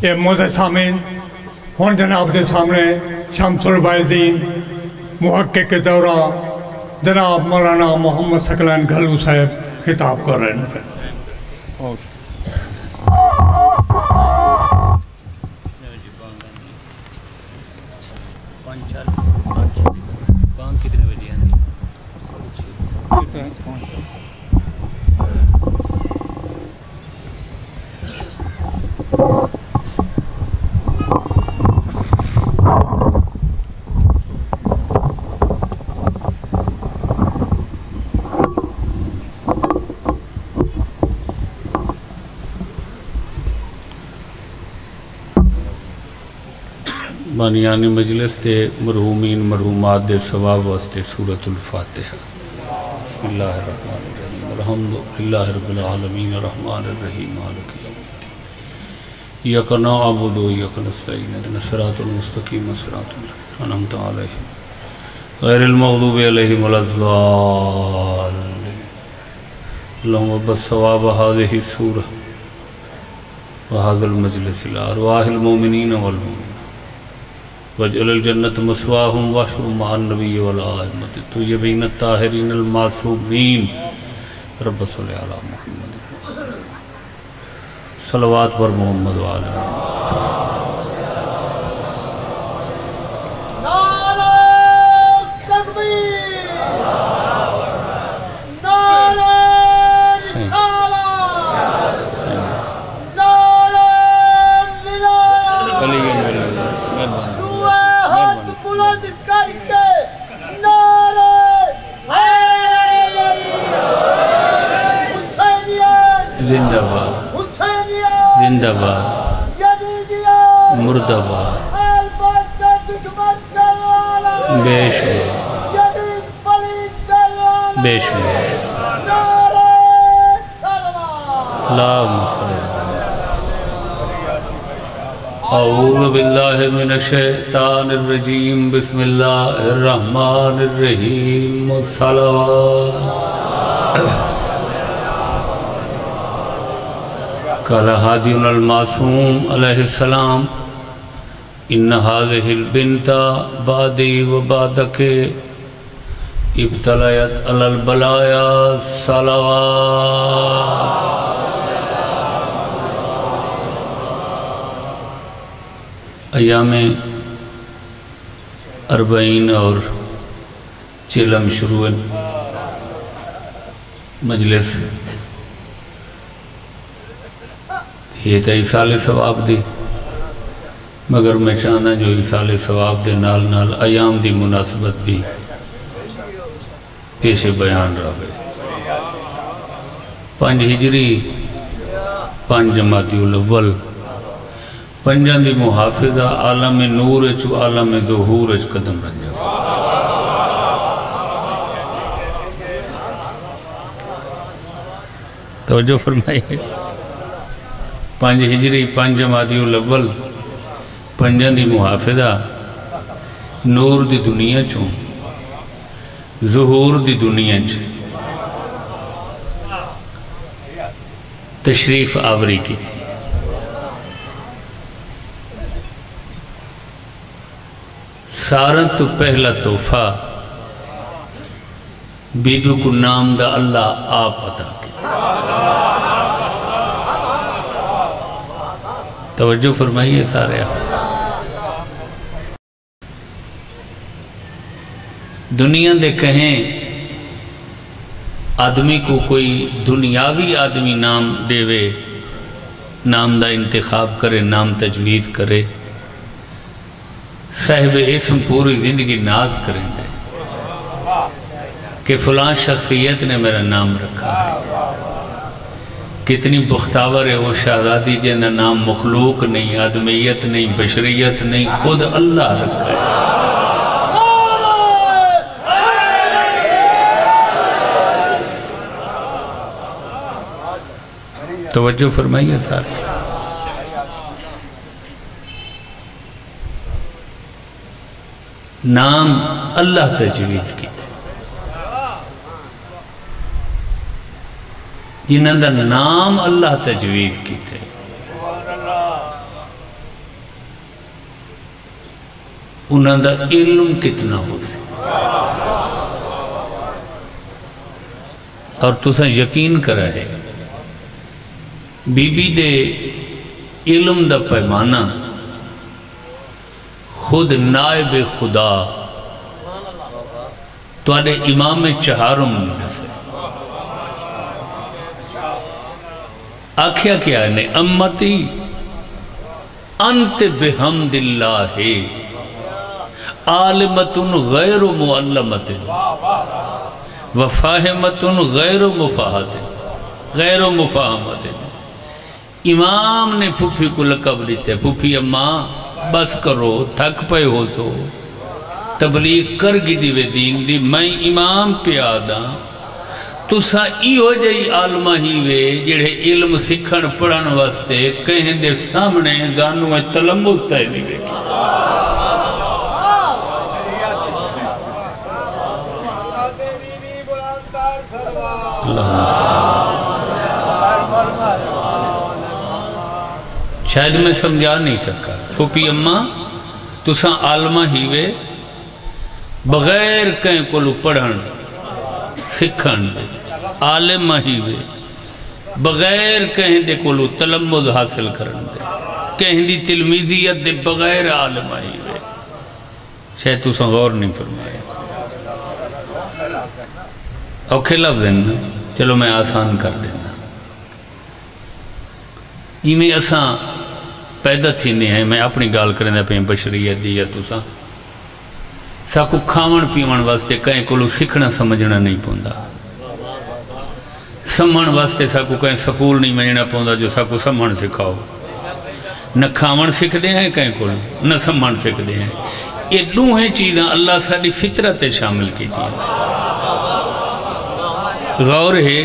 اے موزے سامین ہون جناب دے سامنے شمس البائزین محقق کے دورہ جناب مولانا محمد ثقلین گھلو صاحب خطاب کر رہے ہیں. بانیانی مجلس دے مرحومین مرحومات دے ثواب واسطے سورة الفاتحہ. بسم اللہ الرحمن الرحیم الحمدللہ رب العالمین الرحمن الرحیم مالک یوم الدین ایاک نعبد و ایاک نستعین اهدنا الصراط المستقیم صراط الذین انعمت علیہم غیر المغضوب علیہم ولا الضالین. اللہم بس ثواب هذه السورة وهذا المجلس لأرواح المؤمنین والمؤمنات وَجْعَلَ الْجَنَّةَ مَثْوَاهُمْ وَاحْشُرْهُمْ مَعَ النَّبِيِّ وَالْآئِمَّةِ الطَّيِّبِينَ الطَّاهِرِينَ الْمَعْصُومِينَ. رب صلی علی محمد صلوات پر محمد وآلہ. نعرہ تکبیر، نعرہ رسالت، نعرہ زندہ باد، زندہ باد، مرد آباد، بے شمار، بے شمار. اللہم صلی اعوذ باللہ من الشیطان الرجیم بسم اللہ الرحمن الرحیم. صلوات قال هادينا المعصوم عليه السلام إن هذه البنت بعدي وبعدك ابتليت على البلايا. صلوات. ایام 40 اور چلم شروع مجلس یہ تا ایسال ثواب دی، مگر میں چاہنا جو ایسال ثواب دے نال نال ایام دی مناسبت بھی پیش بیان رہے. 5 ہجری 5 جمادی الاول، 5 دی محافظہ عالم نور چو عالم ظہور چ قدم رنجا. توجہ فرمائیے. 5 ہجری 5 جمادی الاول، 5 دی محافظہ نور دی دنیا چوں ظہور دی دنیا چ تشریف آوری کی تھی. سارن تو پہلا تحفہ بی بی کو نام دا اللہ آپ عطا کی. توجہ فرمائیے سارے آپ. دنیا دے کہیں آدمی کو کوئی دنیاوی آدمی نام دے وے، نام دا انتخاب کرے، نام تجویز کرے، صاحب اسم پوری زندگی ناز کریں دے کہ فلاں شخصیت نے میرا نام رکھا ہے. کتنی بختاور ہے وہ شہزادی جنہا نام مخلوق نہیں، آدمیت نہیں، بشریت نہیں، خود اللہ رکھا ہے. توجہ فرمائیے سارے. نام اللہ تجویز کی تھے، جنہاں دا نام اللہ تجویز کی تھے. انہاں دا علم کتنا ہو سی اور تساں یقین کرا ہے بی بی دے علم دا پیمانہ خود نائب خدا تو آنے امام چہارم سے آکھیا کیا ہے امتی انت بحمد اللہ عالمت غیر معلمت وفاہمت غیر مفاہت غیر مفاہمت امام نے پھوپھی کو لقب دیتے پھوپھی اماں بس کرو تھک پہ ہو سو تبلیغ کر گی دیوے دین دی میں امام پیادا تسا ایو جائی عالمہ ہی وے جڑے علم سکھن پڑھن واسطے کہیں دے سامنے زانو میں تلمز تے نہیں وے کی شاید میں سمجھا نہیں سکا پھوپی اماں تسا عالمہ ہی وے بغیر کہیں کولو پڑھن سکھن دے عالمہ ہی وے بغیر کہیں دے کولو تلمذ حاصل کرن دے کہیں دی تلمیذیت دے بغیر عالمہ ہی وے شاید تسا غور نہیں فرمائے اوکھے لفظ ہیں چلو میں آسان کر دینا یہ میں اساں پیدا تھی نہیں ہے میں اپنی گال کریں دے پہ بشریت دی یا تسا ساکو کھاون پیون واسطے کہیں کولو سکھنا سمجھنا نہیں پوندا سمجھن واسطے ساکو کہیں سکول نہیں منجنا پوندا جو ساکو سمجھن سکھاؤ نہ کھاون سکھ دے ہیں کہیں کولو نہ سمجھن سکھ دے ہیں یہ دو ہیں چیزیں اللہ ساری فطرت شامل کی تھی غور ہے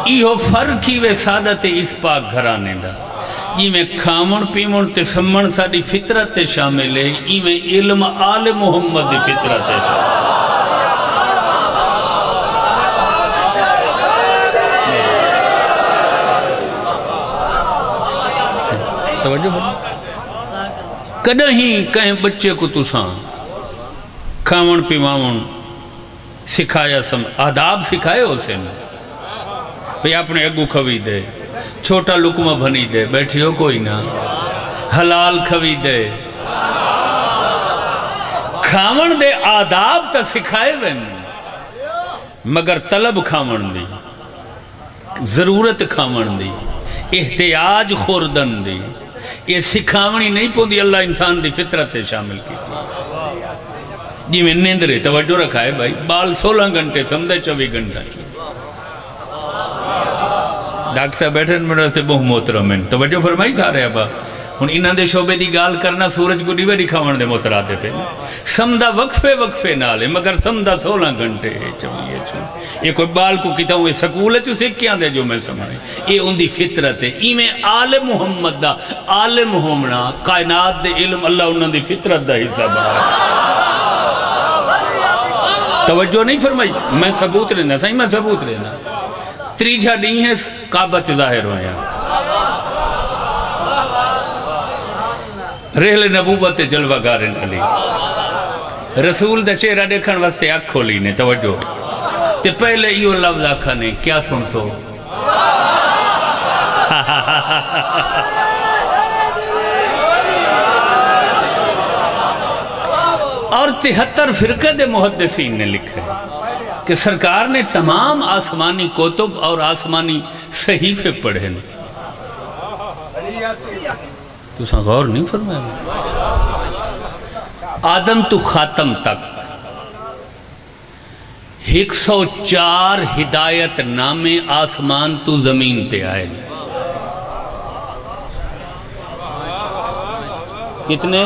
یہ فرق ہی وے سادت اس پاک گھرانے دا یہ میں کھامن پیمن تے سمن ساری فطرت شامل ہے یہ میں علم آل محمد فطرت شامل توجہ فرما کدہ ہی کہیں بچے کو تساں کھامن پیمن سکھایا آداب سکھائے ہو سے بھئی اپنے اگو کھوی دے چھوٹا لکمہ بھنی دے بیٹھی ہو کوئی نہ حلال کھوی دے کھامن دے آداب تا سکھائے وین مگر طلب کھامن دی ضرورت کھامن دی احتیاج خوردن دی یہ سکھاونی نہیں پوندی اللہ انسان دی فطرت شامل کی جی میں نیندرے توجہ رکھا ہے بھائی بال 16 گھنٹے سمدھے 24 گھنٹہ ڈاکٹر صاحب بیٹھے میرے سے بہت محترم ہیں توجہ فرمائی سارے ابا ہن انہاں دے شعبے دی گال کرنا سورج کو دیوے دکھاون دے مترادف ہے سمدھا وقفے نالے مگر سمدھا 16 گھنٹے چویے یہ کوئی بال کو کہتا ہوں یہ سکول ہے سکھ کیا دے جو میں سمجھے یہ ان دی فطرت ہے یہ میں آل محمد دا عالم ہومنا کائنات دے علم اللہ انہاں دی فطرت دا حصہ بنا توجہ نہیں فرمائی میں ثبوت رہنا صحیح میں ثبوت رہنا تریجہ نہیں ہے کعبہ ظاہر ہویا رحل نبوت جلوہ گارن علی رسول دا چہرہ دیکھن واسطے آنکھ کھولی نے توجہ تے پہلے یہ لفظ آکھا نے کیا سن سو اور 73 فرقہ دے محدثین نے لکھا ہے کہ سرکار نے تمام آسمانی کتب اور آسمانی صحیفے پڑھے نے تو اساں غور نہیں فرمایا آدم تو خاتم تک 104 ہدایت نامے آسمان تو زمین تے آئے کتنے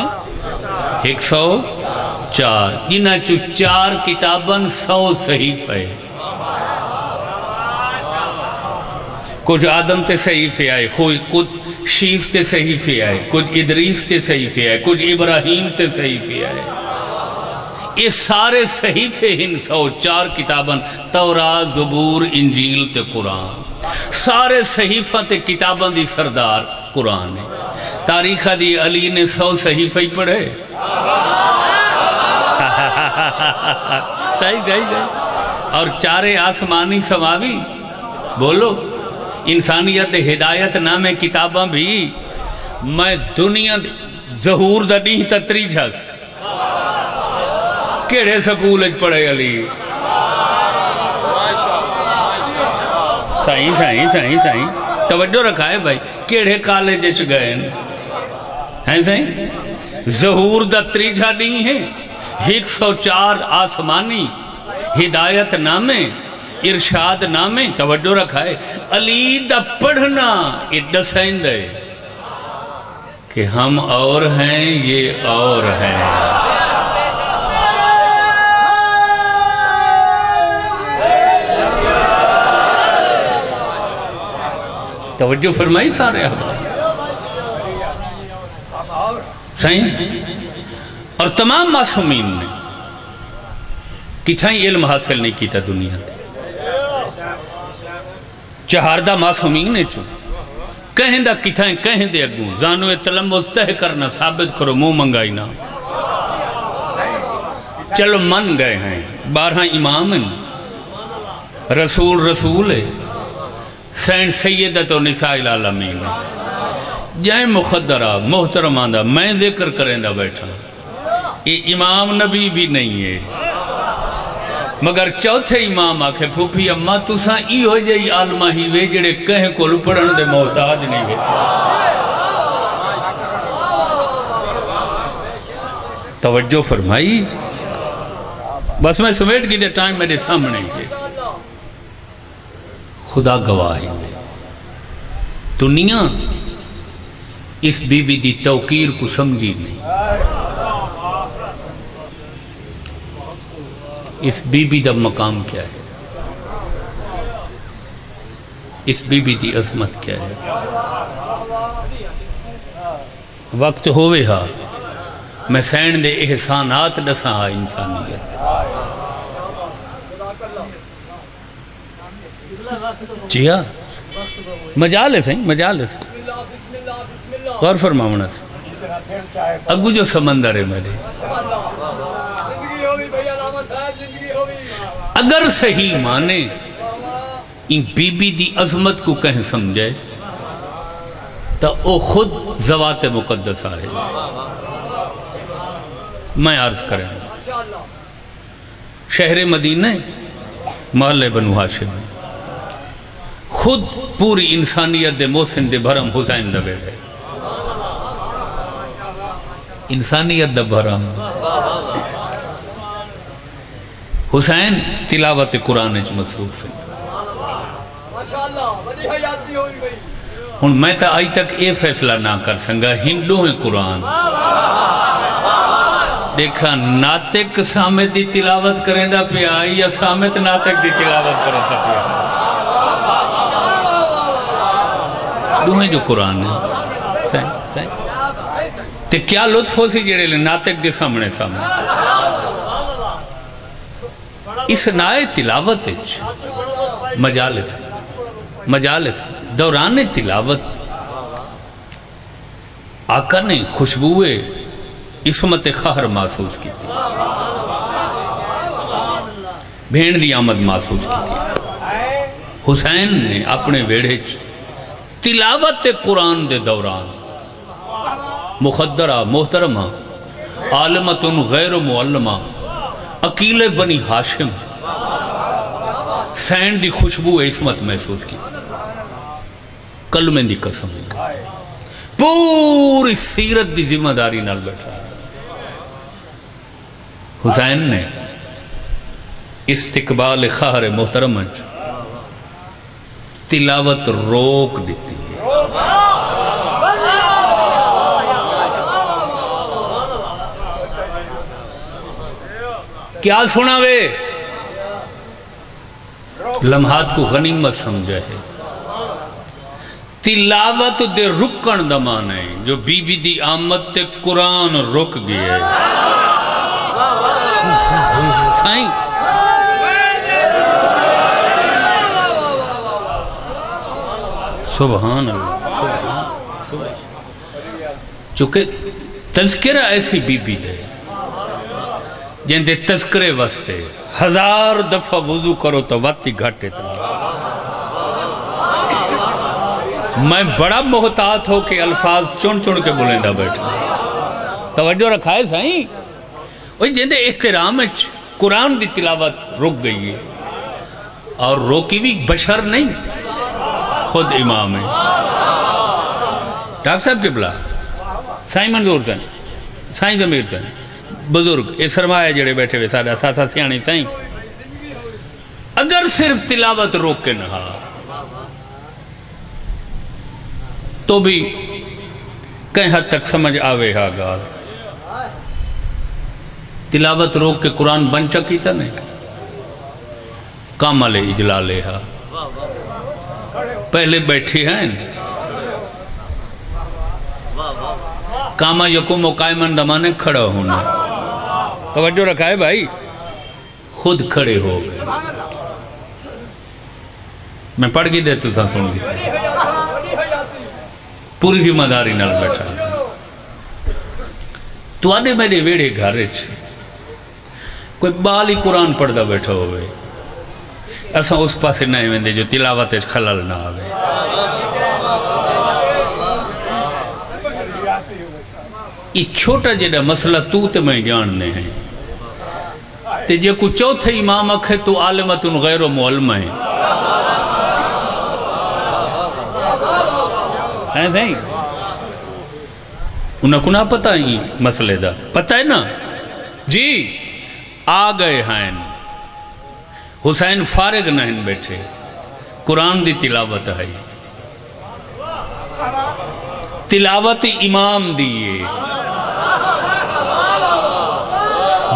104 جنہ چو 4 کتاباں 100 صحیف ہے کچھ آدم تے صحیفے آئے کچھ شیس تے صحیفے آئے کچھ ادریس تے صحیفے آئے کچھ ابراہیم تے صحیفے آئے یہ سارے صحیفے ہن 104 کتاباں تورات زبور انجیل تے قرآن سارے صحیفہ تے کتاباں دی سردار قرآن ہے تاریخہ دی علی نے 100 صحیفہ ہی پڑھے صحیح صحیح صحیح. اور چارے آسمانی سماوی بولو انسانیت ہدایت نامے کتاباں بھی میں دنیا ظہور دا نہیں تتری جھس کیڑے سکولج پڑھے علی سائیں سائیں سائیں سائیں توجہ رکھا ہے بھائی کیڑے کالج اچ گئے ہیں سائیں ظہور دا تریجھا نہیں ہے 104 آسمانی ہدایت نامے ارشاد نامے توجہ رکھا ہے علی دا پڑھنا ادسائن دے کہ ہم اور ہیں یہ اور ہیں توجہ فرمائی سارے احباب صحیح اور تمام معصومین نے کتھائیں علم حاصل نہیں کیتا دنیا دے چہاردہ معصومین چوں کہیں دا کتھائیں کہیں دے اگوں زانو تلمز تہ کرنا ثابت کرو منہ منگائی نہ چلو من گئے ہیں 12 امام رسول رسول ہے سین سیدت و نساء العالمین جائیں مخدرہ محترمان دا میں ذکر کریں دا بیٹھا یہ امام نبی بھی نہیں ہے مگر چوتھے امام آکھے پھوپی اممہ تُساں ای ہو جائی عالمہ ہی وے جڑے کہیں کول پڑھن دے محتاج نہیں ہے توجہ فرمائی بس میں سمیٹ کی دے ٹائم میرے سامنے ہے خدا گواہی میں دنیا اس بی بی دی توقیر کو سمجھی نہیں اس بی بی دا مقام کیا ہے اس بی بی دی عظمت کیا ہے وقت ہوئے ہاں میں سین دے احسانات دساں ہاں انسانیت جی ہاں مجالس ہیں مجالس ہیں غور فرماؤنا سے اگو جو سمندر ہے میرے اگر صحیح مانے ان بی بی دی عظمت کو کہیں سمجھے تو او خود ذوات مقدسہ ہے میں عرض کریں شہر مدینہ محلے بنو ہاشم میں خود پوری انسانیت دے محسن دے بھرم حسین دے بیٹھے انسانیت دے بھرم حسین تلاوت قرآن اچ مصروف ہے ہن میں تا آئی تک اے فیصلہ نہ کر سنگا ہندو ہیں قرآن دیکھا ناطق سامت دی تلاوت کریں دا پہ آئی یا سامت ناطق دی تلاوت کریں دا پہ آئی دوہیں جو قرآن ہے تے کیا لطف ہو سی جڑے لے ناطق دے سامنے اس نائے تلاوت مجالس دوران تلاوت آقا نے خوشبوئے عصمت خاہر محسوس کی تھی بھین دی آمد محسوس کی تھی حسین نے اپنے ویڑے تلاوت قرآن دے دوران مخدرہ محترمہ عالمت غیر معلمہ عقیل بنی ہاشم سین دی خوشبو عصمت محسوس کی کلمیں دی قسم پوری سیرت دی ذمہ داری نال بیٹھا حسین نے استقبال خاہر محترم تلاوت روک دیتی ہے کیا سنا وے لمحات کو غنیمت سمجھا ہے تلاوت دے رکن دمان ہے جو بی بی دی آمد تے قرآن رک گئے سائیں سبحان اللہ چونکہ تذکرہ ایسی بی بی دے جن دے تذکرے واسطے 1000 دفعہ وضو کرو تو وقت ہی گھٹے تو میں بڑا محتاط ہو کہ الفاظ چن چن کے بولندہ بیٹھا توجہ رکھائے سائیں وہ جن دے احترام قرآن دی تلاوت رک گئی ہے اور روکی بھی بشر نہیں خود امام ہے ڈاکٹر صاحب کے بلا سائیں منظور تن سائیں ضمیر تن بزرگ اے سرمایہ جڑے بیٹھے ہوئے سادہ ساسا سیانی سائیں اگر صرف تلاوت روک کے نہا تو بھی کہیں حد تک سمجھ آوے ہا گال تلاوت روک کے قرآن بن چکی تھا نہیں کامل اجلالے ہا پہلے بیٹھی ہیں کاما یکم و قائمن دمانے کھڑا ہونا توجہ رکھا ہے بھائی خود کھڑے ہو گئے میں پڑھ گی دیتا تھا سن گی پوری ذمہ داری نال بیٹھا تو آنے میرے ویڑے گھارج کوئی بالی قرآن پڑھدا بیٹھا ہوئے ایسا اس پاسے نہیں ویندے جو تلاوت خلل نہ آوے یہ چھوٹا جڑا مسئلہ تو تے میں جاننے ہیں تے جے کو چوتھے امام اکھے تو عالمت غیر و معلم ہیں ہیں صحیح انہاں کو نہ پتہ ہی مسئلے دا پتہ ہے نا جی آ گئے ہیں حسین فارغ نہیں بیٹھے قرآن دی تلاوت ہے تلاوت امام دیئے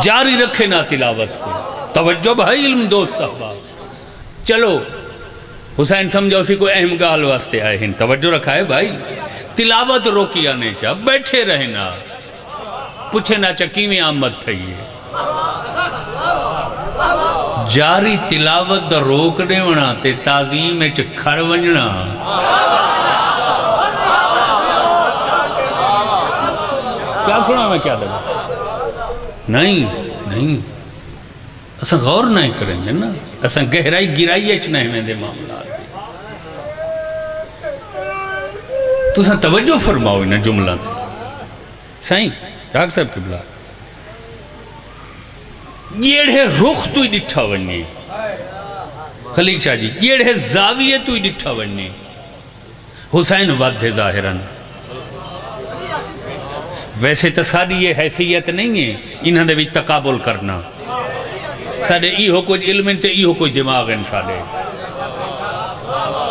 جاری رکھے نا تلاوت کو توجہ بھائی علم دوست احباب چلو حسین سمجھو اسی کو اہم گال واسطے آئے ہیں توجہ رکھا ہے بھائی تلاوت روکیا نہیں چاہ بیٹھے رہنا پوچھے نا چکی میں آمد تھا یہ جاری تلاوت دا روک دیونا تے تعظیم اچھ کھڑ ونجنا کیا سنا میں کیا دے نہیں اساں غور نہیں کریں گے نا اساں گہرائی گرائی اچھ نہیں میں دے معاملات دے تو اساں توجہ فرماؤ نا جملہ دے سائیں ڈاکٹر صاحب کی بلا یہ رخ تو ہی ڈٹھا وننے خلیق شاہ جی یہ زاویے تو ہی ڈٹھا وننے حسین ود ظاہراً ویسے تو ساری یہ حیثیت نہیں ہے انہوں نے بھی تقابل کرنا ساڑھے ایہو کوئی علم انتے ایہو کوئی دماغ ہیں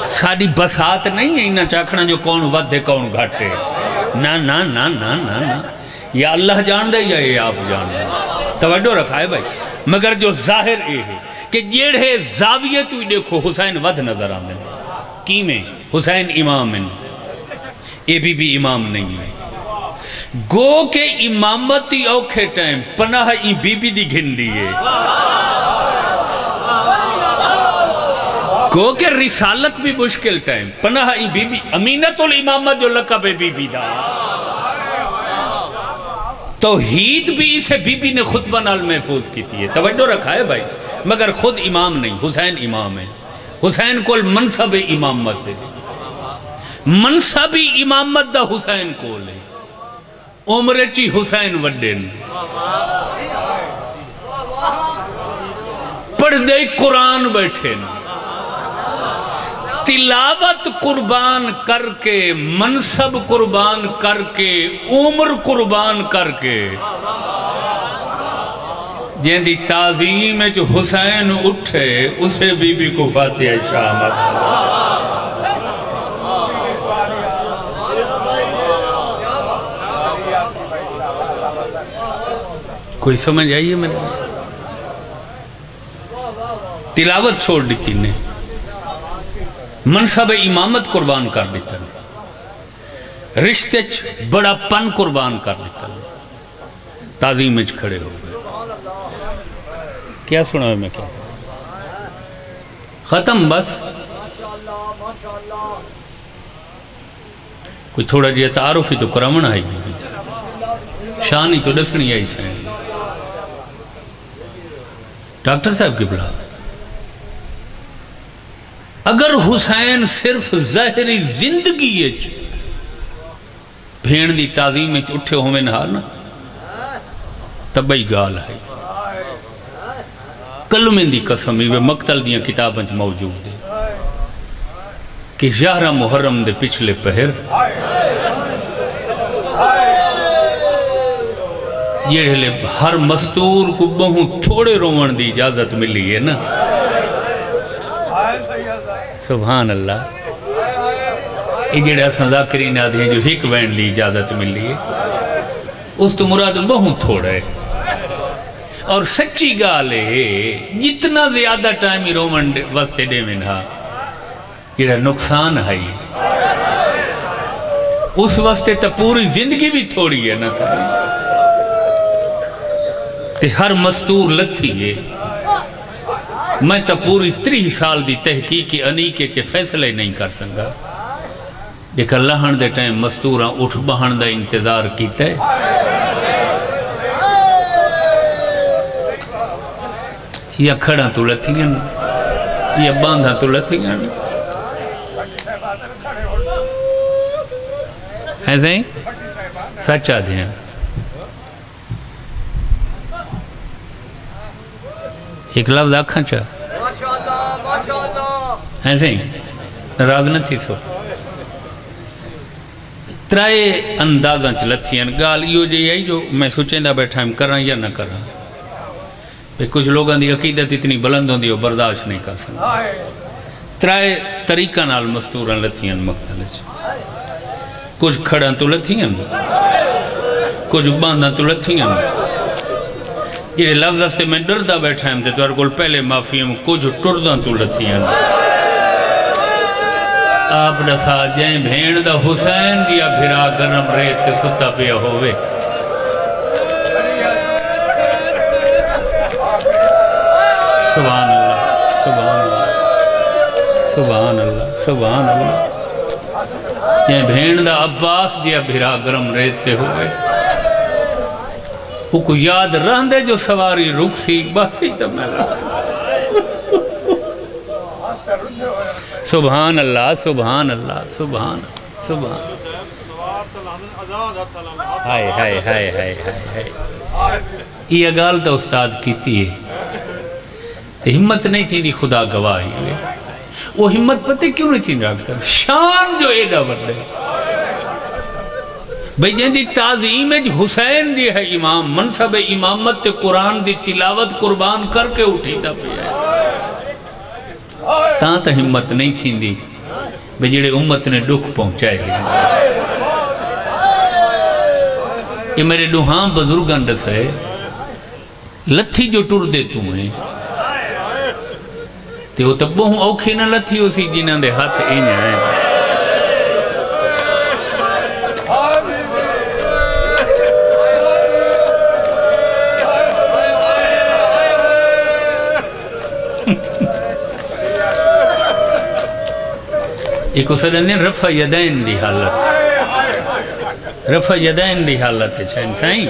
ساڑھی بسات نہیں ہے انہاں چاکھنا جو کون ود ہے کون گھٹ ہے نا یا اللہ جان دے یا یہ آپ جان دے توجہ رکھا ہے بھائی مگر جو ظاہر یہ ہے کہ جیڑے زاویے تو ہی دیکھو حسین ود نظر آنے کی میں حسین امام ہیں یہ بھی امام نہیں ہے گو کے امامتی اوکھے ٹائم پناہ ای بی بی دی گھن دیئے گو کے رسالت بھی مشکل ٹائم پناہ ای بی بی امینت الامامت جو لقب بی بی دا توحید بھی اسے بی بی نے خطبہ نال محفوظ کی تھی ہے توجہ رکھا ہے بھائی مگر خود امام نہیں حسین امام ہے حسین کو منصب امامت ہے منصب امامت دا حسین کو لے عمر چی حسین وڈن پڑھ دے قرآن بیٹھے نا تلاوت قربان کر کے منصب قربان کر کے عمر قربان کر کے جن دی تعظیم جو حسین اٹھے اسے بی بی کو فاتحہ شامت کوئی سمجھ آئیے میں تلاوت چھوڑ دیتی نے منصب امامت قربان کر دیتا نے رشتے بڑا پن قربان کر دیتا نے تعظیم اچھ کھڑے ہو گئے کیا سنا ہے میں کیا ختم بس کوئی تھوڑا جی تعارف ہی تو کرامن آئی بھی شانی تو ڈسنی آئی سائن ڈاکٹر صاحب کی بلا اگر حسین صرف ظاہری زندگی بھیڑ دی تعظیم اٹھے ہوئے نہ نا تبئی گال ہے کلمے دی قسم وہ مقتل دیاں کتاباں موجود ہے کہ 11 محرم دے پچھلے پہر یہ ہر مستور کو بہوں تھوڑے رومن دی اجازت ملی ہے نا سبحان اللہ یہ جڑے اساں ذاکرین آدھے ہیں جو ہک وین لی اجازت ملی ہے اس تو مراد بہوں تھوڑا ہے اور سچی گال ہے جتنا زیادہ ٹائم ہی رومن وستے دے میں نہا یہ نقصان ہے اس واسطے تا پوری زندگی بھی تھوڑی ہے نا ساری تے ہر مستور لتھی ہے میں تا پوری 30 سال دی تحقیقی انیکے چے فیصلے نہیں کر سنگا دیکھا لہن دے ٹائم مستوراں اٹھ بہن دا انتظار کیتا ہے یا کھڑا تو لتھیاں یا باندھا تو لتھیاں ایسے ہی سچ آدھے ہیں ایک لفظ آکھاں چاہ ایسے ہی ناراض نہ تھی سو ترائے اندازاں چلتھیاں گال یہ جو یہی جو میں سوچیں دا بیٹھا ہم کراں یا نہ کراں کچھ لوگاں دی عقیدت اتنی بلند ہوندی وہ برداشت نہیں کر سکتا ترائے طریقہ نال مستوراں لتھیاں مقتل کچھ کھڑاں تو لتھیاں کچھ باندھاں تو لتھیاں یہ لفظ استے میں ڈردہ بیٹھا ہم تے تو ارگل پہلے معافی ہم کچھ ٹرداں تو لتھیاں آپ نسا جائیں بھین دا حسین یا بھرا گرم ریت تے ستا پیا ہوئے سبحان اللہ سبحان اللہ سبحان اللہ سبحان اللہ یہ بھین دا عباس جیا بھرا گرم ریتے ہوئے وہ کو یاد رہندے جو سواری رک سی باسی تب میں رکھ سبحان اللہ سبحان اللہ سبحان سبحان ہائے ہائے ہائے ہائے ہائے یہ گال تو استاد کیتی ہے ہمت نہیں تھی دی خدا گواہی ہوئے وہ ہمت پتہ کیوں نہیں تھی ڈاکٹر صاحب شان جو ایڈا بڑھے بھئی جن دی تعظیم حسین دی ہے امام منصب امامت قرآن دی تلاوت قربان کر کے اٹھی دا پہ ہے تاں تا ہمت نہیں تھی دی بھئی جڑے امت نے دکھ پہنچائے گئے یہ میرے دوہاں بزرگان رس ہے لتھی جو ٹر دے تو ہیں تے وہ تب بہوں اوکھی نہ لتھی ہو سی جنہاں دے ہاتھ اینیا ہے ایک اسے دن رفع یدین دی حالت رفع یدین دی حالت ہے چاہن سائیں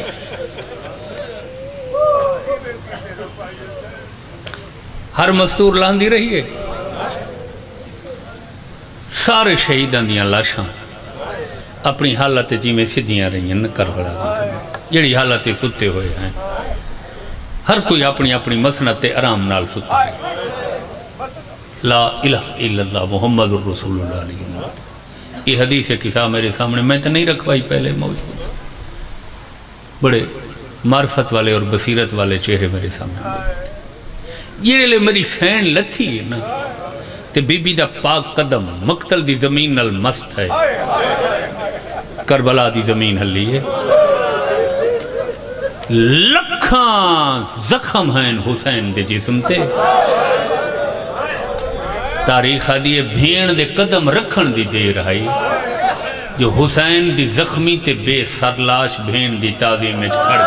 ہر مستور لاندی رہی ہے سارے شہیدان دیاں لاشاں اپنی حالت جی میں سدیاں رہی ہیں کربلا دی زمین جڑی حالت ستے ہوئے ہیں ہر کوئی اپنی اپنی مسنت آرام نال ستے ہیں لا الہ الا اللہ محمد الرسول اللہ علیہ وسلم یہ حدیث قصہ میرے سامنے میں تو نہیں رکھوائی پہلے موجود ہے بڑے معرفت والے اور بصیرت والے چہرے میرے سامنے یہ لے میری سین لتھی ہے نا تے بی بی دا پاک قدم مقتل دی زمین نال مست ہے کربلا دی زمین ہلی ہے لکھاں زخم ہیں حسین دے جسم تے تاریخ آدھی بھین دے قدم رکھن دی دے رہائی جو حسین دی زخمی تے بے سرلاش بھین دی تعظیم میں کھڑ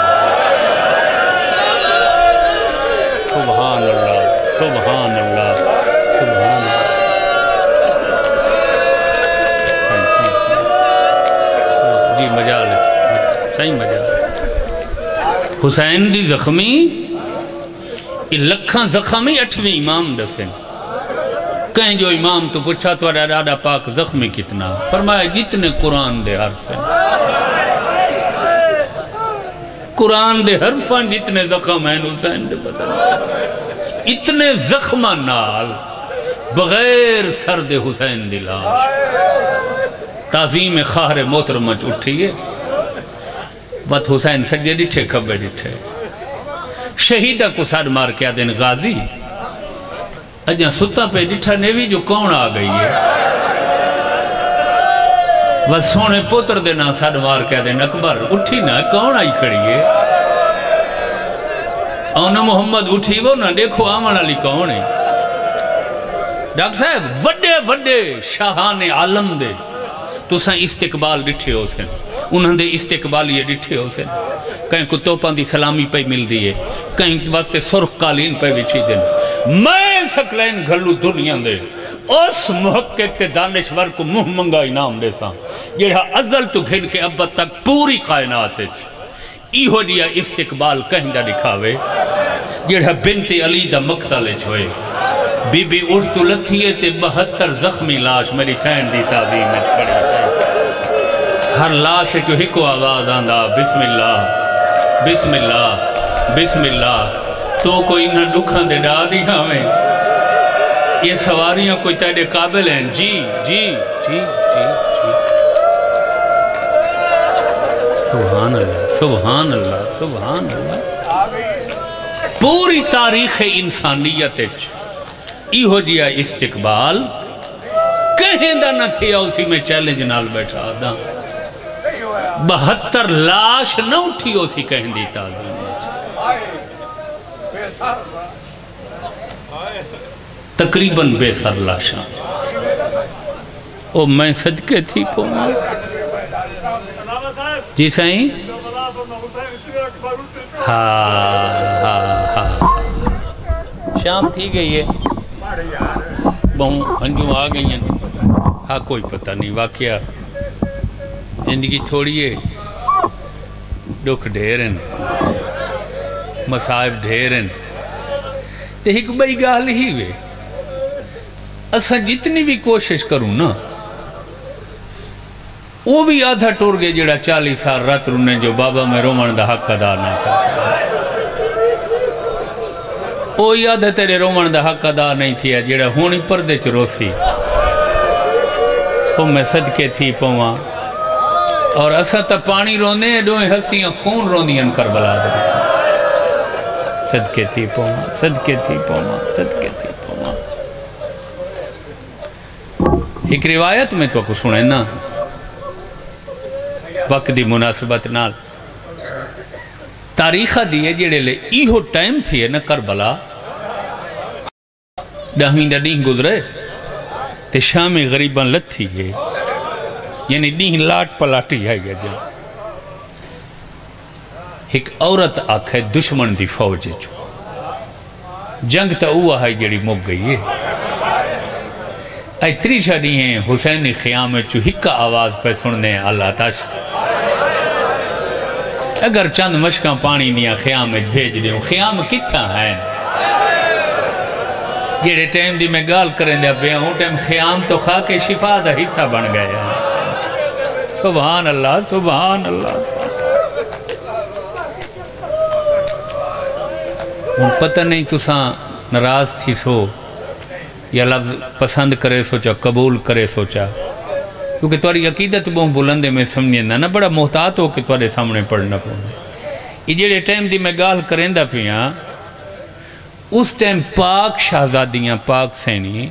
سبحان اللہ سبحان اللہ سبحان اللہ جی مجال صحیح مجال حسین دی زخمی یہ لکھاں زخمی 8ویں امام دسیں کہیں جو امام تو پوچھا تو ارادہ پاک زخمی کتنا فرمایا جتنے قرآن دے حرف ہیں قرآن دے حرف ہیں جتنے زخم ہیں حسین دے بدن اتنے زخمہ نال بغیر سرد حسین دی لاش تعظیم خاہر محترمچ اٹھئیے بات حسین سجے ڈٹھے کھبے ڈٹھے شہیدہ کو ساتھ مار کیا دن غازی اجاں ستا پہ ڈٹھا نیوی جو کون آ گئی ہے بس سونے پوتر دینا ساتھ مار کیا دن اکبر اٹھی نا کون آئی کھڑی ہے اونا محمد اٹھی وہ نا دیکھو آمان علی کون ہے ڈاکٹر صاحب وڈے وڈے شاہان عالم دے تو ساں استقبال ڈٹھے ہو سن انہوں نے استقبال یہ ڈٹھے ہو سن کہیں کو توپان دی سلامی پہ مل دیئے کہیں واسطے سرخ قالین پہ بچھی دن میں سکلین گھلو دنیا دے اس محقق تے دانشور کو مہ منگا انعام دے ساں یہ ازل تو گھن کے اب تک پوری کائنات ایہو دیا استقبال کہیں دا دکھاوے یہ بنت علی دا مقتل چھوئے بی بی اٹھ تو لتھیے تے 72 زخمی لاش میری سین دی تعظیم میں کھڑی ہر لاش جو ہکو آواز آندہ بسم اللہ بسم اللہ بسم اللہ تو کوئی نہ دکھاں دے ڈا دی ہمیں یہ سواریاں کوئی تیرے قابل ہیں جی جی جی جی جی سبحان اللہ سبحان اللہ سبحان اللہ پوری تاریخ انسانیت ایہو جیا استقبال کہیں دا نہ تھیا اسی میں چیلنج نال بیٹھا دا 72 لاش نہ اٹھی اسی کہیں دی تعظیم تقریباً بے سر لاشاں او میں صدقے تھی پونا جی سائیں ہاں شام تھی گئی ہے بہوں ہنجوں آ گئی ہیں ہاں کوئی پتہ نہیں واقعہ زندگی تھوڑی ہے دکھ ڈھیرن مسائب ڈھیرن تے ایک بڑی گال ہی وے اسا جتنی بھی کوشش کروں نا وہ بھی آدھا ٹور گئے جڑا 40 سال رات رونے جو بابا میں رومن دا حق ادا نہ کر سکتا وہ یاد ہے تیرے رومن دا حق ادا نہیں تھیا جڑا ہونی پردے چ روسی وہ میں صدقے تھی پواں اور اسا تا پانی رونے دوئے ہستیاں خون روندیاں کربلا دے صدقے تھی پواں صدقے تھی پواں صدقے تھی پواں ایک روایت میں تو کو سنے نا وقت دی مناسبت نال تاریخہ دیئے جڑے لے ایہو ٹائم تھی ہے نا کربلا 10ویں دا دین گزرے تے شام غریباں لتھی ہے یعنی دین لاٹ پلاٹی ہے گیا جا ایک عورت آکھ ہے دشمن دی فوج جو جنگ تا ہوا ہے جڑی مک گئی ہے اے تریشہ دی ہیں حسینی خیام چو ہکا آواز پہ سننے اللہ تاش اگر چند مشکاں پانی دیا خیام بھیج دیوں خیام کتھا ہے جیڑے ٹائم دی میں گال کریں دیا پہ ہوں ٹائم خیام تو خاک شفا دا حصہ بن گیا سبحان اللہ سبحان اللہ ان پتہ نہیں تو ساں نراز تھی سو یا لفظ پسند کرے سوچا قبول کرے سوچا کیونکہ تمہاری عقیدت بہت بلندے میں سمجھیں نہ بڑا محتاط ہو کہ تمہارے سامنے پڑھنا پڑھنے یہ جڑے ٹائم دی میں گال کریں دا پیاں اس ٹائم پاک شہزادیاں پاک سینی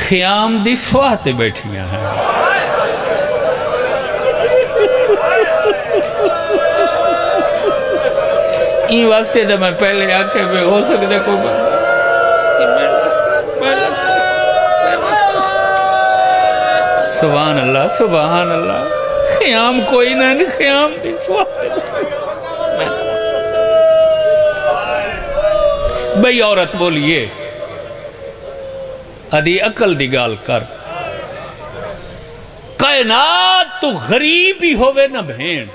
خیام دی سواتے بیٹھیاں ہیں این واسطے دا میں پہلے آکے میں ہو سکتے کو بندہ سبحان اللہ سبحان اللہ خیام کوئی نہیں خیام دی سواتے بھئی عورت بولیے ادھی عقل دی گال کر کائنات تو غریب ہی ہوئے نہ بھین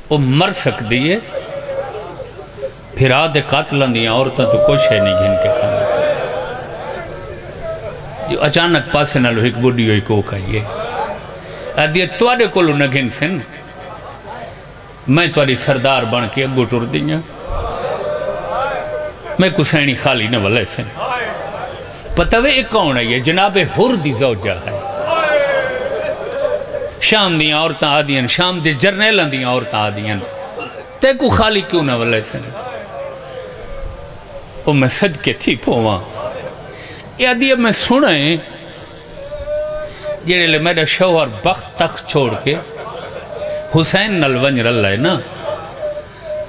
وہ مر سک دیئے پھرا دے قاتلان دیاں عورتاں تو کچھ ہے نہیں گھن کے کھانا جو اچانک پاسے نالو ایک بڑی ہوئی کو کھائیے آدھیا توڑے کولو نہ گھن سن میں توڑی سردار بن کے اگو ٹر دیاں میں کسینی خالی نہ والے سن پتہ وے ایک کون ہے یہ جناب حر دی زوجہ ہے شام دیاں عورتاں آدیاں شام دے جرنیلان دیاں عورتاں آدیاں تے کو خالی کیوں نہ والے سن وہ میں صدقے تھی پوواں یہ آدھیا میں سنائیں جیڑے لے میرا شوہر بخت تخ چھوڑ کے حسین نلونج رل ہے نا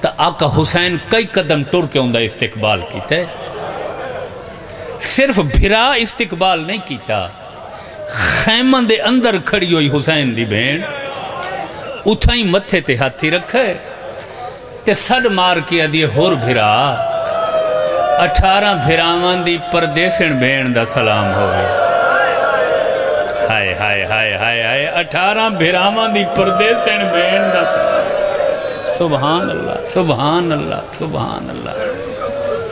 تا آقا حسین کئی قدم ٹور کے اندھا استقبال کیتا ہے صرف بھرا استقبال نہیں کیتا خیمہ دے اندر کھڑی ہوئی حسین دی بین اتھائیں متھے تے ہاتھی رکھے تے سڑ مار کیا دیئے ہور بھرا 18 بھراوان دی پردیسن بین دا سلام ہوئے ہائے ہائے ہائے ہائے ہائے 18 بھراوان دی پردیسن بین دا سلام سبحان اللہ سبحان اللہ سبحان اللہ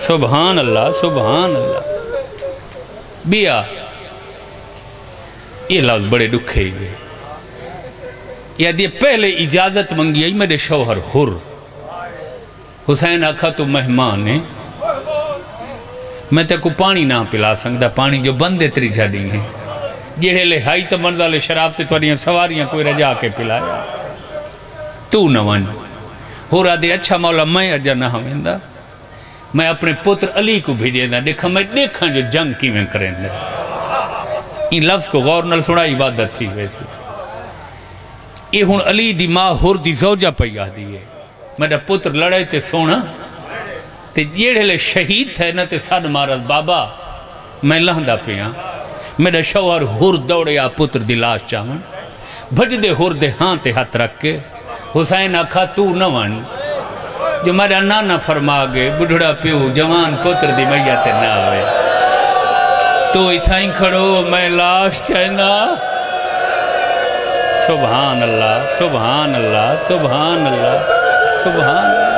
سبحان اللہ سبحان اللہ بیا یہ لفظ بڑے دکھے ہوئے یا دیئے پہلے اجازت منگی ہے میرے شوہر حر حسین آکھا تو مہمان ہے میں تے کو پانی نہ پلا سکتا پانی جو بندے تری جھڑی ہیں جیڑے لے ہائی تو منزل شراب تے توڑیاں سواریاں کوئی رجا کے پلایا تو نہ ون ہو رہا دے اچھا مولا میں اجا نہ ہوئندہ میں اپنے پتر علی کو بھیجے دا دیکھا میں دیکھا جو جنگ کی میں کریں دے ان لفظ کو غور نل سنا عبادت تھی ویسے یہ ہون علی دی ماں ہور دی زوجہ پہیا دیئے میرا پتر لڑے تے سونا تے جیڑے لے شہید تھے نا تے ساڑھ مارد بابا میں لہندہ پیاں میرا شوہر ہور دوڑے یا پتر دی لاش چاہن بھج دے ہور دے ہاں تے ہاتھ رکھ کے حسین آکھا تو نہ ون جو میرا نانا فرما گئے بڑھڑا پیو جوان پتر دی میت نہ ہوئے تو اتھائیں کھڑو میں لاش چاہنا سبحان اللہ سبحان اللہ سبحان اللہ سبحان اللہ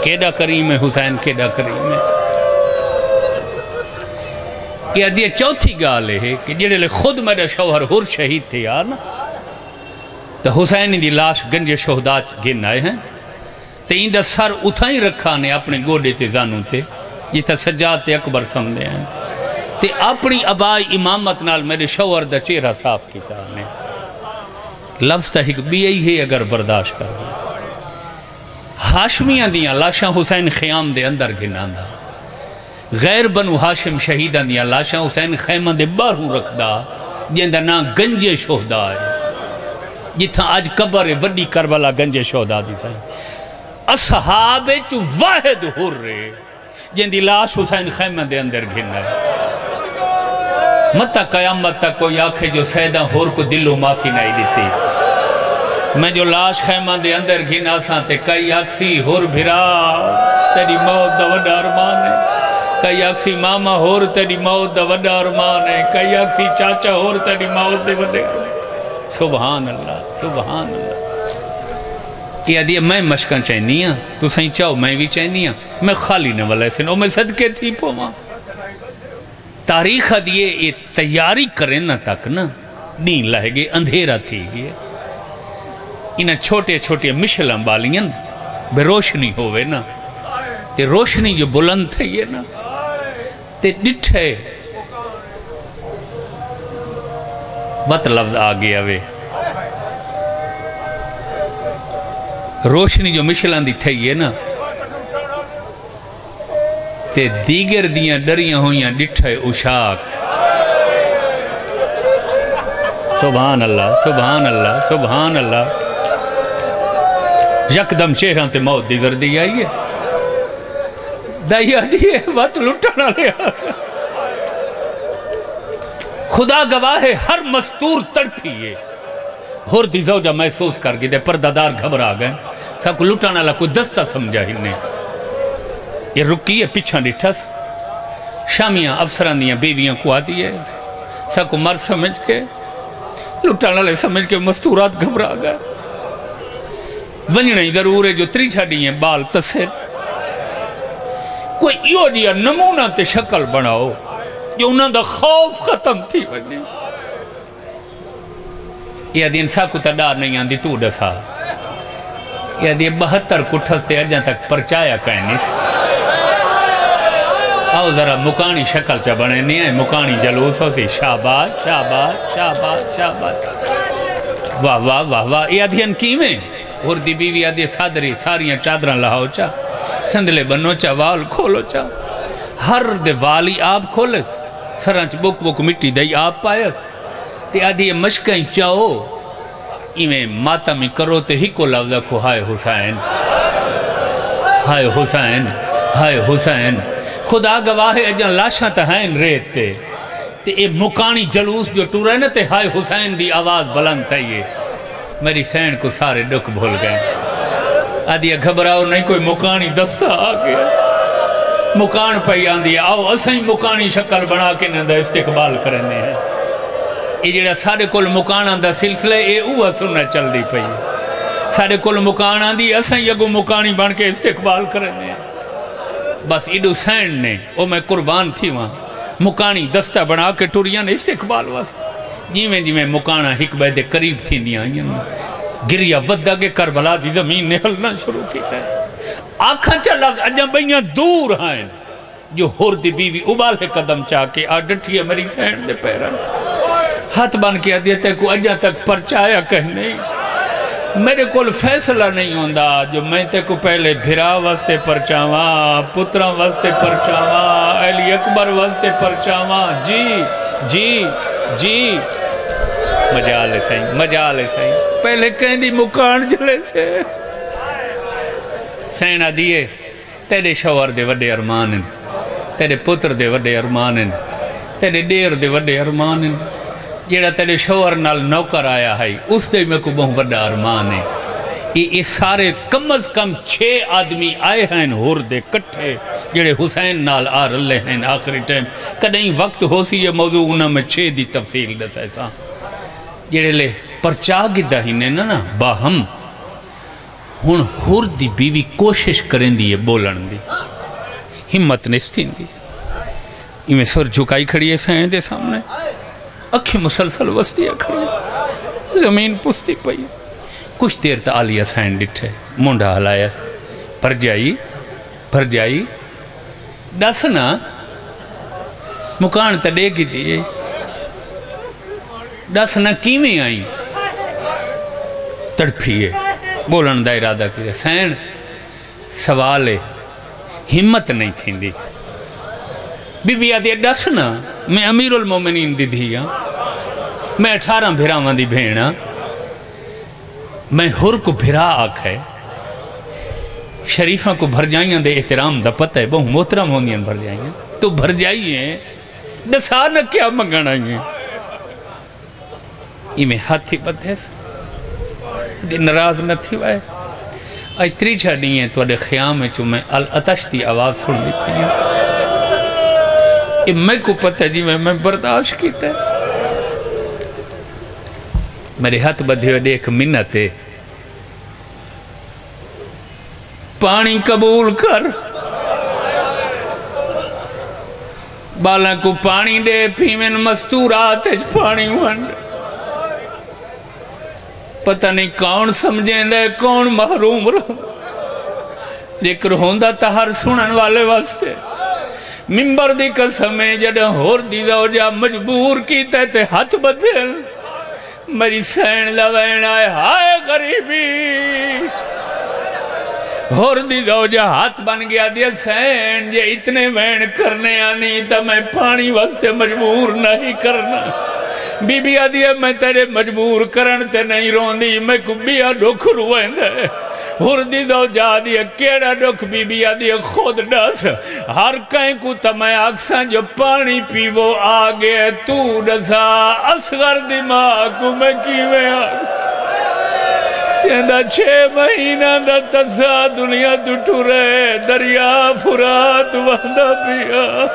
کیڑا کریم ہے حسین کیڑا کریم ہے یہ دیئے چوتھی گالے ہے کہ جڑے لے خود میرے شوہر ہر شہید تھے یار نا تو حسین دی لاش گنج شہداء گن آئے ہیں تو ان دا سر اتھائیں رکھا نے اپنے گوڑے تے زانوں تے یہ تا سجاد اکبر سمدے ہیں تے اپنی ابائی امامت نال میرے شوہر دا چہرہ صاف کیتا نے لفظ تا ایک بھی یہی ہے اگر برداشت کر دیں ہاشمیاں دیاں لاشاں حسین خیام دے اندر گناں دا غیر بنو ہاشم شہیداں دیاں لاشاں حسین خیمہ دے باہروں رکھ دا جیندہ نا گنج شہداء ہے جتھاں آج قبر وڈی کربلا گنج شہداء دی سائیں اصحاب چو واحد ہو رہے جیندی لاش حسین خیمہ دے اندر گھننا ہے متہ قیامت تک کوئی آنکھے جو سیدہ ہور کو دلو معافی نہیں دیتی میں جو لاش خیمہ دے اندر گھنا ساں تے کئی آکسی ہور بھرا تیری موت دا وڈا ارمان ہے کئی آکسی ماما ہور تیری موت دا وڈا ارمان ہے کئی آکسی چاچا ہور تیری موت دے وڈے سبحان اللہ سبحان اللہ یہ دیئے میں مشکن چاہنی ہاں تو سہیں چاہو میں بھی چاہنی ہاں میں خالی نہ والے سے نو میں صدقے تھی پوما تاریخ دیئے یہ تیاری کریں نہ تک نا نین لہے گے اندھیرہ تھی گئے انہاں چھوٹے چھوٹے مشلم بالیاں بے روشنی ہوئے نا تے روشنی جو بلند تھے یہ نا تے ڈٹھے وط لفظ آگیا وے روشنی جو مشلان دی تھے یہ نا تے دیگر دیاں ڈریاں ہویاں ڈٹھے اشاک سبحان اللہ سبحان اللہ سبحان اللہ یکدم چہران تے موت دی زردی آئیے دائیا دیئے وقت لٹنا لیا خدا گواہ ہے ہر مستور تڑپیے ہور دی زوجہ محسوس کر گئی دے پردادار گھبرا گئے سب کو لٹانا لگا کوئی دستہ سمجھا ہی نے یہ رکی ہے پیچھا ڈٹھس شامیاں افسران دیاں بیویاں کو آتی ہے سب کو مر سمجھ کے لٹانا لے سمجھ کے مستورات گھبرا گئے ونجنا ہی ضرور ہے جو 3 چھڑی ہیں بال تصر کوئی ایو جیا نمونہ تے شکل بناؤ جو انہاں دا خوف ختم تھی ونجے یہ دین سا کو تڈار نہیں آندی تو ڈسا یہ دی 72 کٹھس تے اجاں تک پرچایا کہنیس آؤ ذرا مکانی شکل چا بنے نہیں ہے مکانی جلوس ہو سی شاباش شاباش شاباش شاباش واہ واہ واہ واہ یہ دین کیویں اور دی بیوی آدھی صادری ساریاں چادران لہاؤ چا سندلے بنو چا وال کھولو چا ہر دے والی آپ کھولس سرانچ بک بک مٹی دائی آپ پایس تے آدھی مشکیں چاہو ایویں ماتمی کرو تے ہی کو لفظ کو ہائے حسین ہائے حسین ہائے حسین خدا گواہ اجن لاشاں تہائن ریت تے اے مکانی جلوس جو ٹو رہے نا تے ہائے حسین دی آواز بلند تھائیے میری سین کو سارے ڈک بھول گئے آدھیا گھبراؤ نہیں کوئی مکانی دستہ آگیا مکان پہی آندیا آؤ اسیں مکانی شکل بنا کے نندہ استقبال کرنے ہیں یہ جڑا سارے کل مکان آندہ سلسلے اے اوہ سننا چل دی پہی سارے کل مکان آندی اسیں یگو مکانی بن کے استقبال کرنے ہیں بس ایڈو سین نے او میں قربان تھی وہاں مکانی دستہ بنا کے ٹوریاں نے استقبال واسطہ جیویں جیویں مکانہ حکبہ دے قریب تھی دیا گریا ودہ کے کربلا دی زمین نہلنا شروع کی ہے آنکھاں چا لفظ اجاں بھئیاں دور ہیں جو ہور دی بیوی ابالے قدم چاہ کے ڈٹھی ہے میری سین دے پیرن ہاتھ بن کے دیتے کو اجاں تک پرچایا کہنے میرے کول فیصلہ نہیں ہوندہ جو میں تے کو پہلے بھرا واسطے پرچاواں پترا واسطے پرچاواں علی اکبر واسطے پرچاواں جی جی جی مجالے سائیں پہلے کہیں دی مکان جلے سے سینہ دیئے تیرے شوہر دے وڈے ارمانن تیرے پتر دے وڈے ارمانن تیرے دیر دے وڈے ارمانن جیڑا تیرے شوہر نال نوکر آیا ہے اس دے میں کو بہت وڈا ارمان ہے یہ سارے کم از کم 6 آدمی آئے ہیں ہور دے کٹھے جڑے حسین نال آ رلے ہیں آخری ٹائم کدیں وقت ہو سی یہ موضوع انہوں میں 6 دی تفصیل دس ایسا جڑے لے پرچا گدہ ہی نے نا باہم ہون ہور دی بیوی کوشش کریں دی یہ بولن دی ہمت نستین دی یہ میں سر جھکائی کھڑی ہے سین دے سامنے اکھی مسلسل وسطیہ کھڑی زمین پستی پئی کچھ دیر تا آلیہ سین ڈٹھے مونڈا ہلایا بھر جائی ڈسنا مکان تا دے گی دیئے ڈسنا کیمیں آئیں تڑپیے بولن دا ارادہ کی سین سوالے ہمت نہیں تھیں دی بی بی آدھی ڈسنا میں امیر المومنین دی دھیا میں 18 بھراواں دی بھینا میں ہر کو بھرا آکھے شریفہ کو بھر جائیاں دے احترام دا پتہ ہے بہت محترم ہونیاں بھر جائیاں تو بھر جائیے دسا نہ کیا منگن آئیے یہ میں ہاتھی بدھے سے نراز نہ تھی وائے آئی 3 چھڑی ہیں تو اڈے خیام ہے چو میں الاتش دی آواز سن دی پہنیا یہ میں کو پتہ جی میں برداشت کیتا ہے میرے ہاتھ بدھے ہوئے ایک منت ہے پانی قبول کر بالا کو پانی دے پیمن مستورات ہے پانی ونڈ پتہ نہیں کون سمجھیں دے کون محروم رہا ذکر ہوندہ تہر سنن والے واسطے ممبر دی قسمیں جڑا ہور دی زوجہ مجبور کی تے ہاتھ بدل میری سین لوین آئے ہائے غریبی ہور دی زوجہ ہاتھ بن گیا دیا سین جے اتنے وین کرنے آنی تا میں پانی واسطے مجبور نہیں کرنا بی بی آدھی ہے میں تیرے مجبور کرن تے نہیں روندی میں کو بیا ڈھک روئیں دے ہور دی زوجہ آدھی ہے کیڑا ڈھک بی بی آدھی ہے خود ڈس ہر کہیں کو تمہیں اکساں جو پانی پیو آگے تو ڈسا اصغر دماغ کو میں کیویں آکساں تیندہ 6 مہینہ دا تسا دنیا ٹرے دریا فرات وحدہ پیا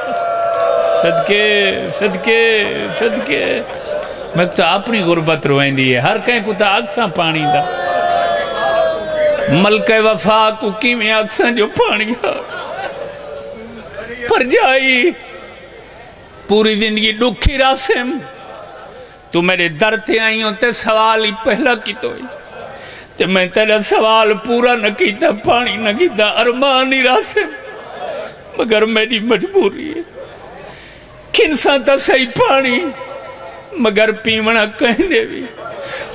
صدقے میں تو اپنی غربت روئیں دی ہے ہر کہیں کو تا اکساں پانی دا ملکہ وفا کو کی میں اکساں جو پانیا پر جائی پوری زندگی دکھی راسم تو میرے در تے آئی ہوں تے سوال ہی پہلا کی تو ہی تے میں تیرا سوال پورا نہ کیتا پانی نہ کیتا ارمان ہی راسم مگر میری مجبوری ہے کنسان تا صحیح پانی مگر پیمنا کہنے بھی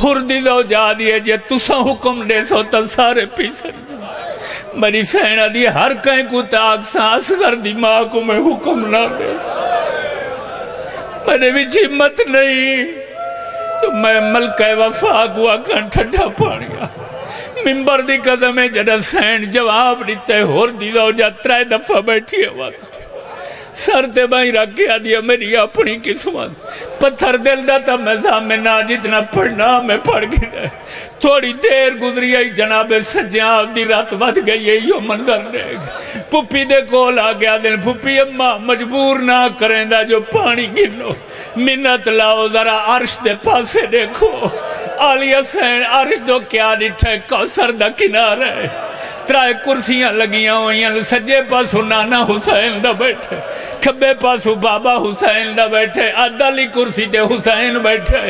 ہردی دو جا دیئے جے تسا حکم دے سو تا سارے پی سکتے میری سینہ دی ہر کہیں کو تاک سانس کر دی ماں کو میں حکم نہ دے سکتا میرے بھی ہمت نہیں تو میں ملکہ وفا کو آکن ٹھٹا پانیا ممبر دی قدمیں جڑا سین جواب دیتے ہردی دو جا 3 دفعہ بیٹھی ہوا تھا سر تے بھائی رکھ گیا دیا میری اپنی قسمت پتھر دل دا میں زامنہ جتنا پڑھنا میں پڑھ گیا تھوڑی دیر گزری آئی جناب سجاد دی رات ود گئی ہے یہ منظر رہے گا پھپی دے کول آ گیا دل پھپی اممہ مجبور نہ کریں دا جو پانی گنو منت لاؤ ذرا عرش دے پاسے دیکھو آلی حسین عرش دو کیا ڈٹھے کوثر دا کنار ہے 3 کرسیاں لگیاں ہوئیں سجے پاسو نانا حسین دا بیٹھے کھبے پاسو بابا حسین دا بیٹھے عدالی کرسی تے حسین بیٹھے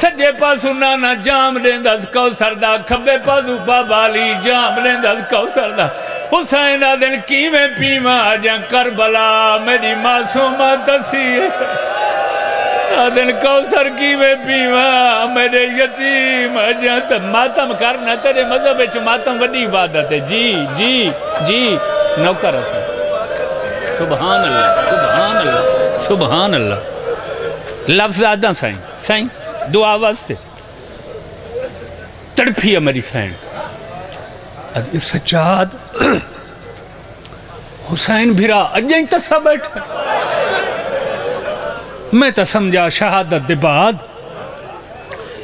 سجے پاسو نانا جام لیندہ کوثر دا کھبے پاسو بابا علی جام لیندہ کوثر دا حسین دا دن کیویں پیما آجاں کربلا میری معصومہ تسی دن کوثر کی میں پیوا میرے یتیم جہاں ماتم کرنا تیرے مذہب اچھ ماتم وڈی عبادت ہے جی نوکر ہے سبحان اللہ سبحان اللہ سبحان اللہ لفظ آدھا سائن دعا واسطے تڑپی ہے میری سائن ادھی سجاد حسین بھیرا اجائیں تسا بیٹھا میں تا سمجھا شہادت دے بعد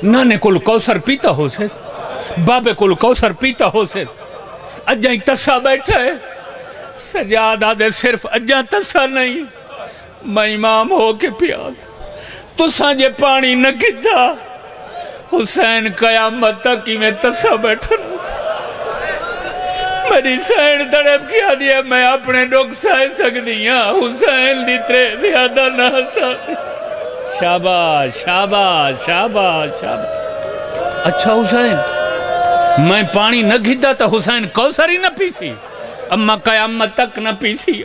نانے کل کوثر پیتا ہو سے بابے کل کوثر پیتا ہو سے اجائیں تسا بیٹھا ہے سجادہ دے صرف اجائیں تسا نہیں میں امام ہو کے پیاد تو سانجے پانی نہ گتا حسین قیامت تک ہی میں تسا بیٹھا میری سین تڑپ کیا دیا میں اپنے ڈوک سائے سکتیاں حسین دی ترے زیادہ نہ سکتی شاباش شاباش شاباش شاباش اچھا حسین میں پانی نہ گھتا تا حسین کوثر ہی نہ پیسی اما قیامت تک نہ پیسی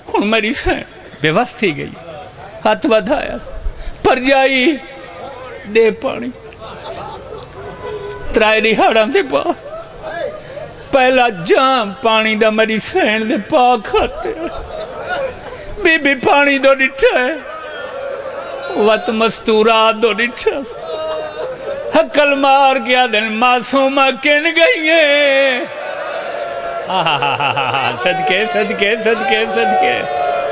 ہن میری سین بے وست ہی گئی ہاتھ ودھایا پر جائی دے پانی 3 دہاڑاں دے بعد پہلا جام پانی دا میری سین دے پاک کھاتے بی بی پانی دو ڈٹھا ہے وط مستورات دو ڈٹھا حقل مار گیا دن معصومہ کن گئی ہیں صدقے صدقے صدقے صدقے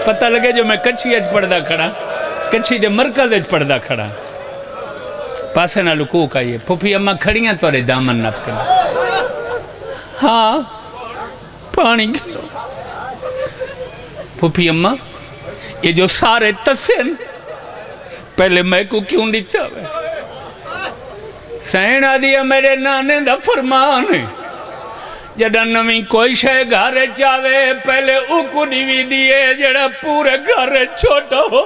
پتہ لگے جو میں کچھی اج پڑھدا کھڑا کچھی دے مرکز اج پڑھدا کھڑا پاسے نہ لکوک آئیے پھوپی اممہ کھڑیاں تو رہے دامن نپ کرنا ہاں پانی کھلو پھوپی اممہ یہ جو سارے تسین پہلے میں کو کیوں دیتا ہے سین آدیا میرے نانے دا فرمان ہے جڑا نویں کوئی شے گھارے چاہے پہلے اوکو نیوی دیئے جڑا پورے گھارے چھوٹا ہو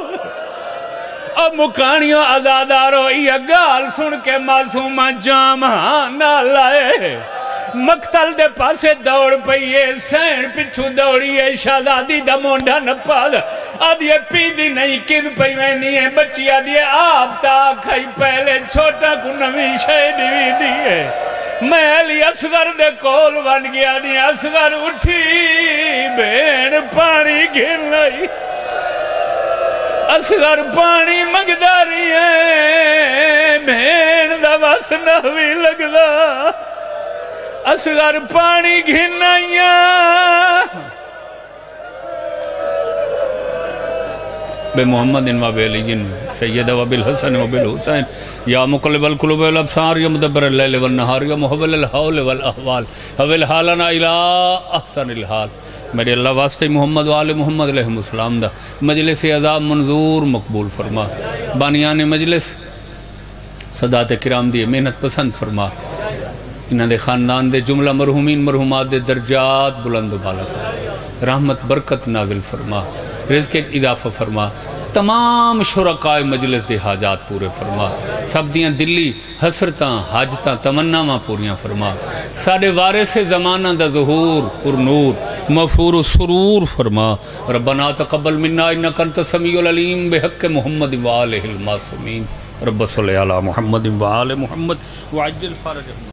اور مکانیوں آزادارو یہ گال سن کے معصومہ جام ہاں نہ لائے مقتل دے پاسے دوڑ پئیے سین پچھو دوڑیے شہزادی دا مونڈا نپاد آدھیے پی دی نہیں کن پئیوینی ہے بچی آدھیے آپ تا کھائی پہلے چھوٹا کو نویں شے دیوی دیئے میں علی اصغر دے کول بن گیا دی اصغر اٹھی بین پانی گھن لائی اصغر پانی مگداری ہے بین دا بس نوی لگدا اصغر پانی گھنائیاں بے محمد و علی جن سید و بالحسن و بالحسین یا مقلب القلوب والابصار یا مدبر اللیل والنہار یا محول الحول والاحوال حول حالنا الى احسن الحال میرے اللہ واسطے محمد و آل محمد علیہ السلام دا مجلس عذاب منظور مقبول فرما بانیان مجلس صدات کرام دیئے محنت پسند فرما انہاں دے خاندان دے جملہ مرحومین مرحومات دے درجات بلند و بالا فرما، رحمت برکت نازل فرما، رزق اضافہ فرما، تمام شرکائے مجلس دے حاجات پورے فرما، سب دیاں دلی حسرتاں حاجتاں تمناواں پوریاں فرما، ساڈے وارث زمانہ دا ظہور پر نور مغفور و سرور فرما۔ ربنا تقبل منا انک انت السمیع العلیم بحق محمد و آلہ المعصومین۔ رب صلی علی محمد و آل محمد وعجل فرجهم۔